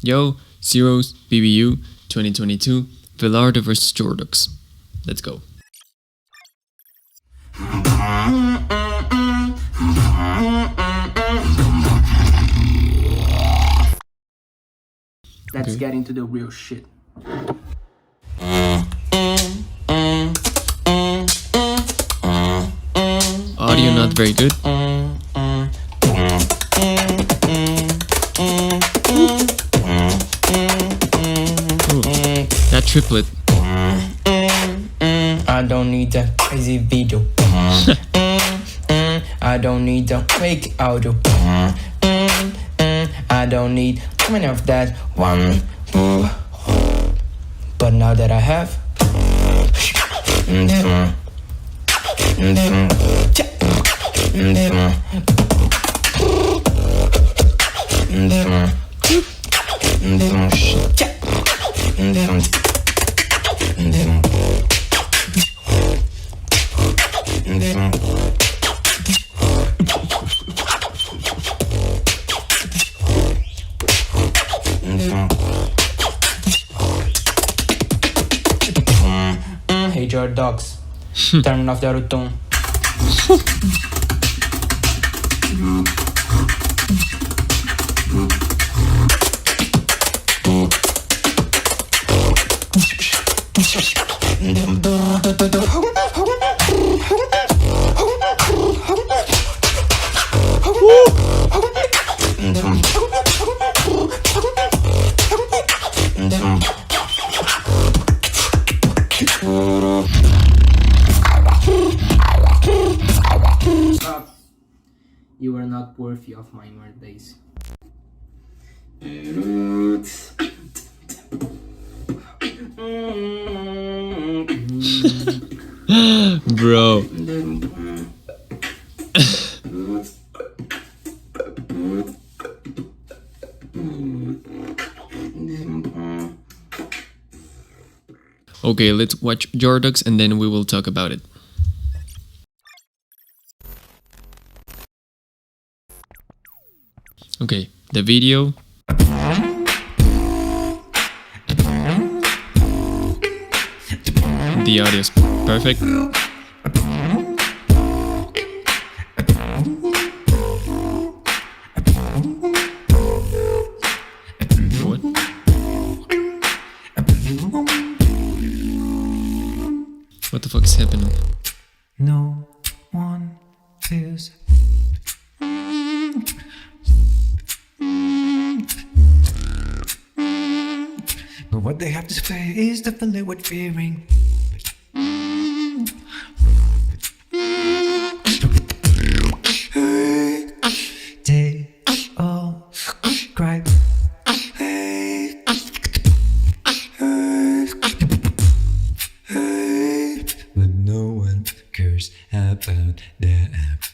Yo, Zeros, BBU, 2022, Villardo vs Jordox. Let's go. Let's get into the real shit. Audio not very good. Ooh, that triplet. I don't need that crazy video. I don't need the fake audio. I don't need many of that one. But now that I have, hey Jordox, turn off the auto-tune. You are not worthy of my birthdays. Bro. Okay, let's watch Jordox and then we will talk about it. Okay, the video. The audio is perfect. What? What the fuck is happening? No one feels. But what they have to say is definitely worth fearing. They all cry. But no one cares about the app.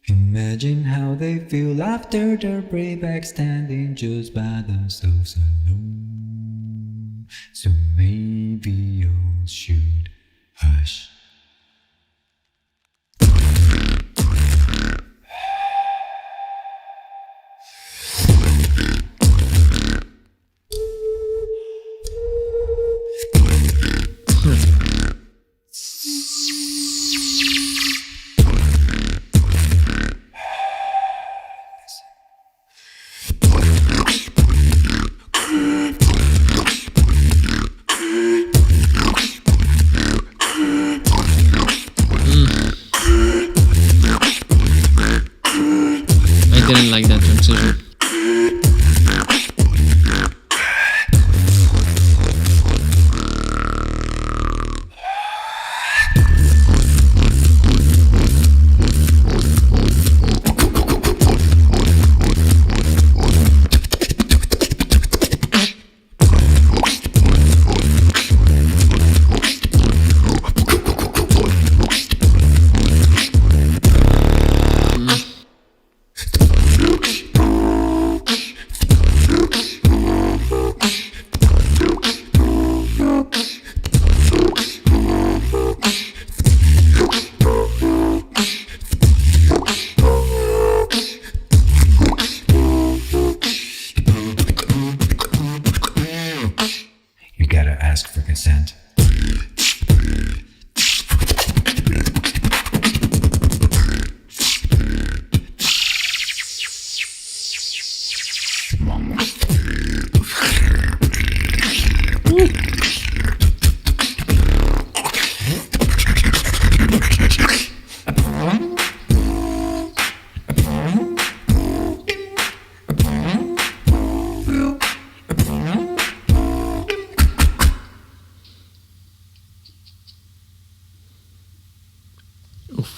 Imagine how they feel after their playback standing just by themselves alone. So maybe you should hush.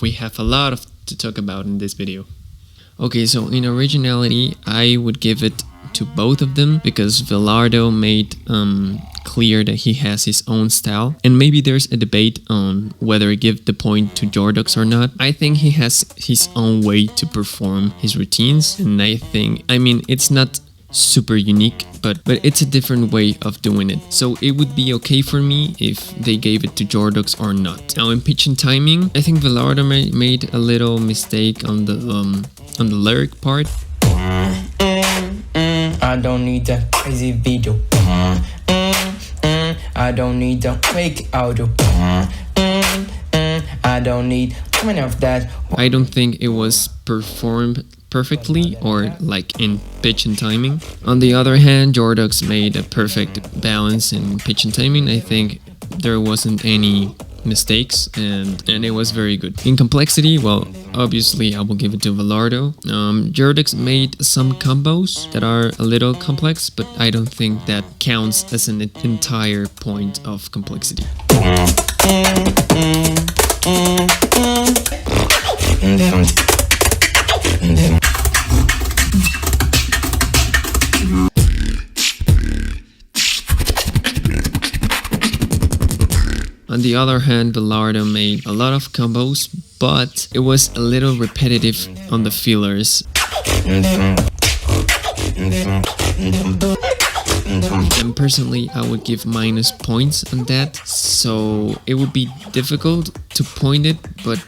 we have a lot to talk about in this video. Okay, so in originality, I would give it to both of them because Villardo made clear that he has his own style, and maybe there's a debate on whether to give the point to Jordox or not. I think he has his own way to perform his routines, and I mean it's not super unique, but it's a different way of doing it, so it would be okay for me if they gave it to Jordox or not. Now in pitch and timing, I think Villardo made a little mistake on the lyric part. I don't need that crazy video. I don't need the fake audio. I don't need many of that. I don't think it was performed perfectly or like in pitch and timing. On the other hand, Jordox made a perfect balance in pitch and timing. I think there wasn't any mistakes and it was very good. In complexity, well, obviously I will give it to Villardo. Jordox made some combos that are a little complex, but I don't think that counts as an entire point of complexity. On the other hand, Villardo made a lot of combos, but it was a little repetitive on the fillers. And personally, I would give minus points on that, so it would be difficult to point it, but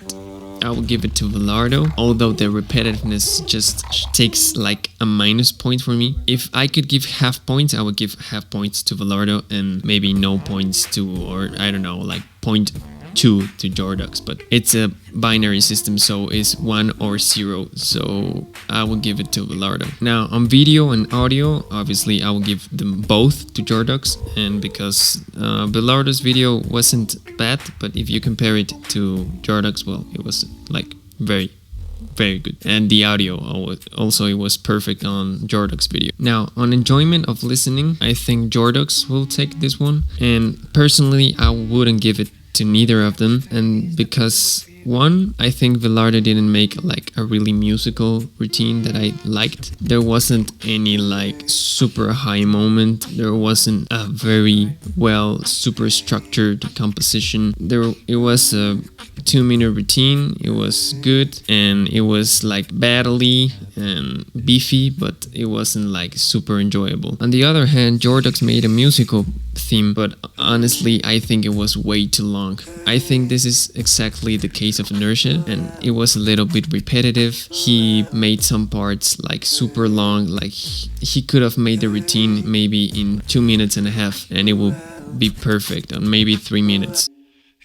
I would give it to Villardo, although the repetitiveness just takes like a minus point for me. If I could give half points, I would give half points to Villardo and maybe no points to, or I don't know, like 0.2 to Jordox, but it's a binary system, so it's 1 or 0, so I will give it to Villardo. Now on video and audio, obviously I will give them both to Jordox, and because Villardo's video wasn't bad, but if you compare it to Jordox, well, it was like very good, and the audio also it was perfect on Jordox video. Now on enjoyment of listening, I think Jordox will take this one, and personally I wouldn't give it to neither of them, and because one, I think Villardo didn't make like a really musical routine that I liked. There wasn't any like super high moment. There wasn't a very well super structured composition. It was a 2-minute routine. It was good and it was like battly and beefy, but it wasn't like super enjoyable. On the other hand, Jordox made a musical theme, but honestly I think it was way too long. I think this is exactly the case of Inertia, and it was a little bit repetitive. He made some parts like super long, like he could have made the routine maybe in 2.5 minutes and it will be perfect, or maybe 3 minutes.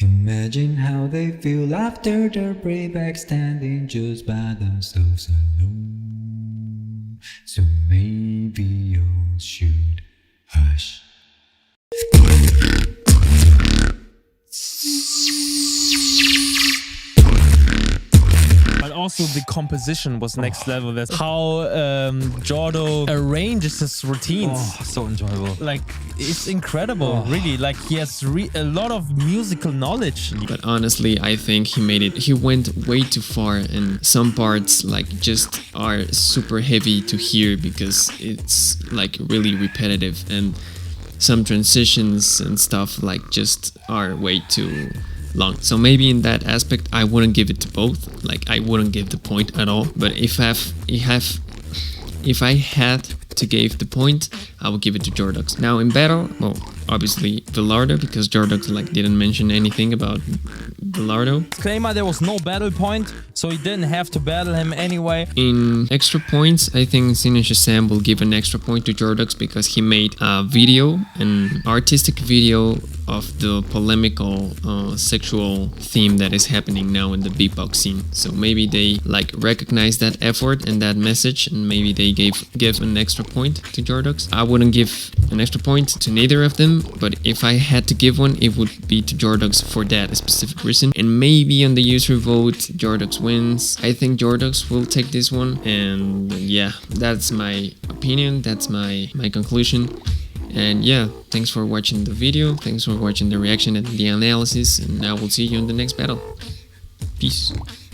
Imagine how they feel after their playback standing just by themselves alone. So maybe you should hush. But also the composition was next level. That's how Jordo arranges his routines. Oh, so enjoyable. Like, it's incredible, really. Like, he has a lot of musical knowledge. But honestly, I think he went way too far, and some parts like just are super heavy to hear because it's like really repetitive, and some transitions and stuff like just are way too long. So maybe in that aspect I wouldn't give it to both, like I wouldn't give the point at all. But if I had to give the point, I would give it to Jordox. Now in battle, well, obviously Villardo, because Jordox like didn't mention anything about Villardo. Disclaimer, there was no battle point, so he didn't have to battle him anyway. In extra points, I think Sin and Shazam will give an extra point to Jordox because he made a video, an artistic video of the polemical sexual theme that is happening now in the beatbox scene. So maybe they like recognize that effort and that message, and maybe they give an extra point to Jordox. I wouldn't give an extra point to neither of them, but if I had to give one, it would be to Jordox for that specific reason. And maybe on the user vote, Jordox wins. I think Jordox will take this one, and yeah, that's my opinion, that's my conclusion. And yeah, thanks for watching the video, thanks for watching the reaction and the analysis, and I will see you in the next battle. Peace. Peace.